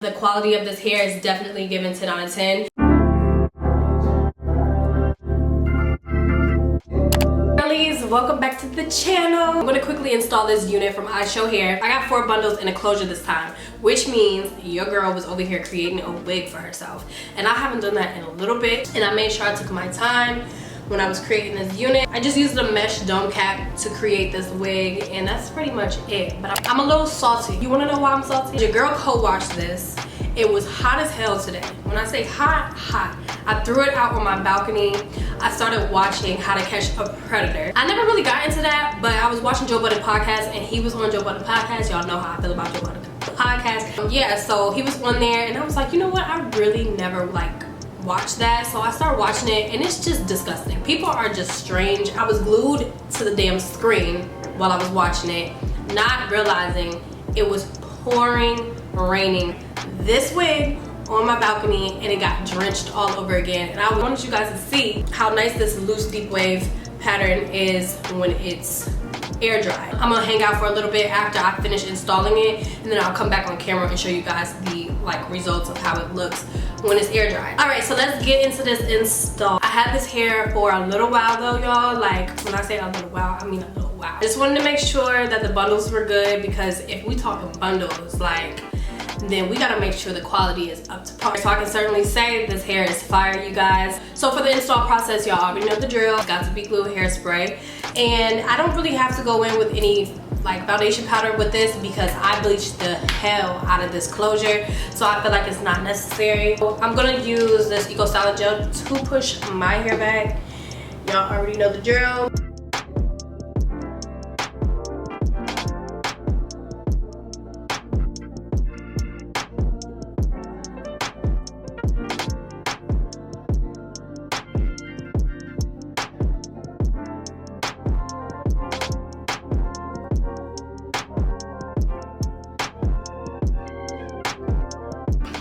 The quality of this hair is definitely given 10 out of 10. Girlies, welcome back to the channel. I'm going to quickly install this unit from Ishowhair. I got 4 bundles in a closure this time, which means your girl was over here creating a wig for herself. And I haven't done that in a little bit, and I made sure I took my time when I was creating this unit. I just used a mesh dome cap to create this wig, and that's pretty much it. But I'm a little salty. You wanna know why I'm salty? Your girl co-washed this. It was hot as hell today. When I say hot, hot. I threw it out on my balcony. I started watching How to Catch a Predator. I never really got into that, but I was watching Joe Budden podcast, and he was on Joe Budden podcast. Y'all know how I feel about Joe Budden podcast. Yeah, so he was on there, and I was like, you know what? I really never watch that, so I started watching it, and it's just disgusting. People are just strange. I was glued to the damn screen while I was watching it, not realizing it was pouring, raining this wig on my balcony, and it got drenched all over again. And I wanted you guys to see how nice this loose deep wave pattern is when it's air dry. I'm gonna hang out for a little bit after I finish installing it, and then I'll come back on camera and show you guys the results of how it looks when it's air dry. All right, so let's get into this install. I had this hair for a little while though, y'all. Like, when I say a little while, I mean a little while. I just wanted to make sure that the bundles were good, because if we talking bundles, then we gotta make sure the quality is up to par. So I can certainly say this hair is fire, you guys. So for the install process, y'all already know the drill. It's got to be glue hairspray, and I don't really have to go in with any foundation powder with this, because I bleached the hell out of this closure, so I feel like it's not necessary. I'm gonna use this Eco Styling Gel to push my hair back. Y'all already know the drill.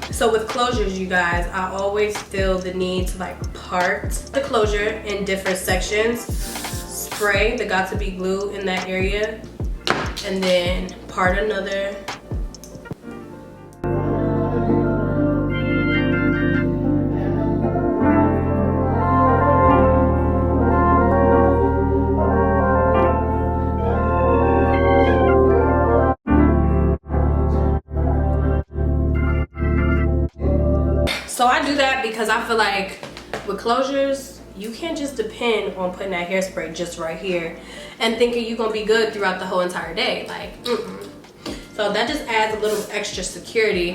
So with closures, you guys, I always feel the need to part the closure in different sections, spray the got to be glue in that area, and then part another. So I do that because I feel like with closures, you can't just depend on putting that hairspray just right here and thinking you're gonna be good throughout the whole entire day. So that just adds a little extra security.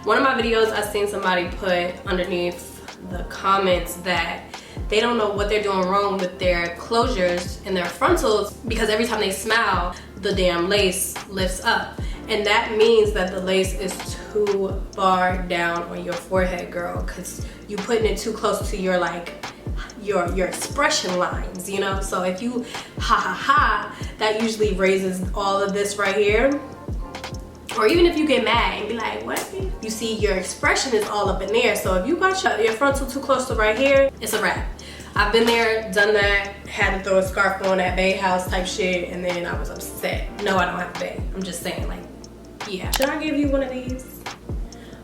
One of my videos, I seen somebody put underneath the comments that they don't know what they're doing wrong with their closures and their frontals, because every time they smile, the damn lace lifts up. And that means that the lace is too far down on your forehead, girl, because you putting it too close to your your expression lines, you know? So if you ha, that usually raises all of this right here. Or even if you get mad and be like, what? You see your expression is all up in there. So if you got your frontal too close to right here, it's a wrap. I've been there, done that, had to throw a scarf on at Bay House type shit, and then I was upset. No, I don't have a Bay. I'm just saying, yeah. Should I give you one of these?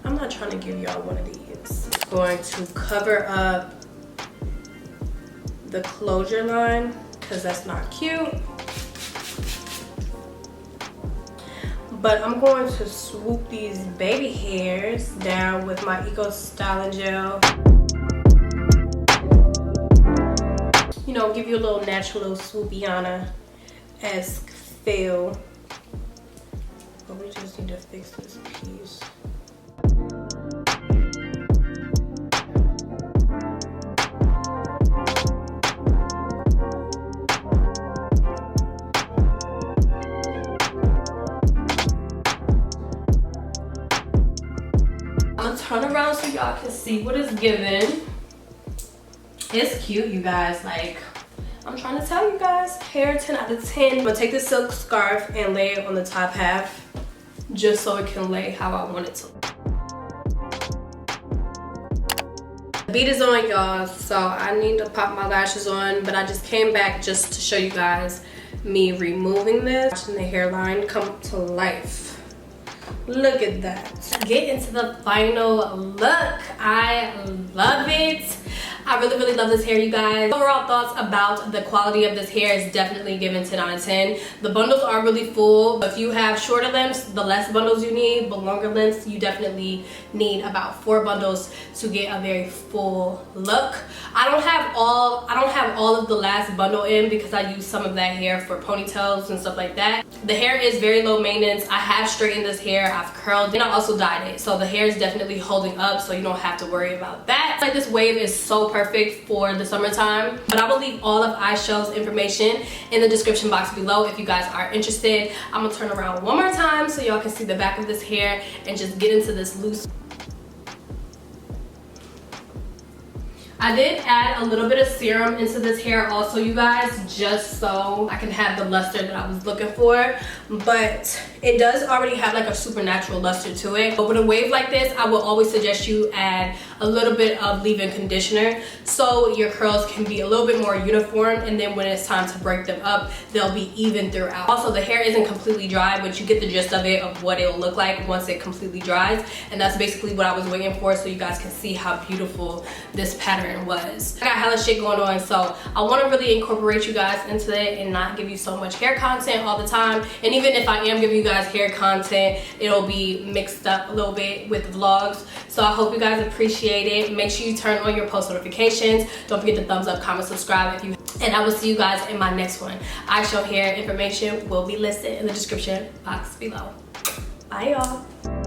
I'm not trying to give y'all one of these. I'm going to cover up the closure line, because that's not cute. But I'm going to swoop these baby hairs down with my Eco Styling Gel. You know, give you a little natural, little swoopyana-esque feel. But we just need to fix this piece. I'm gonna turn around so y'all can see what it's giving. It's cute, you guys. I'm trying to tell you guys, hair 10 out of 10. I'm gonna take this silk scarf and lay it on the top half, just so it can lay how I want it to. The beat is on, y'all, so I need to pop my lashes on, but I just came back just to show you guys me removing this, watching the hairline come to life. Look at that. Let's get into the final look. I love it. I really love this hair, you guys. Overall thoughts about the quality of this hair is definitely given 10 out of 10. The bundles are really full. If you have shorter lengths, the less bundles you need, but longer lengths, you definitely need about 4 bundles to get a very full look. I don't have all of the last bundle in because I use some of that hair for ponytails and stuff like that. The hair is very low maintenance. I have straightened this hair, I've curled it, and I also dyed it. So the hair is definitely holding up, so you don't have to worry about that. Like, this wave is so perfect for the summertime. But I will leave all of Ishow's information in the description box below if you guys are interested. I'm gonna turn around one more time so y'all can see the back of this hair and just get into this loose. I did add a little bit of serum into this hair also, you guys, just so I can have the luster that I was looking for. But it does already have like a supernatural luster to it. But with a wave like this, I will always suggest you add a little bit of leave-in conditioner so your curls can be a little bit more uniform, and then when it's time to break them up, they'll be even throughout. Also, the hair isn't completely dry, but you get the gist of it, of what it'll look like once it completely dries. And that's basically what I was waiting for, so you guys can see how beautiful this pattern was. I got hella shit going on, so I want to really incorporate you guys into it and not give you so much hair content all the time. And even if I am giving you guys hair content, it'll be mixed up a little bit with vlogs. So I hope you guys appreciate it. Make sure you turn on your post notifications. Don't forget to thumbs up, comment, subscribe if you, and I will see you guys in my next one. Ishowhair information will be listed in the description box below. Bye y'all.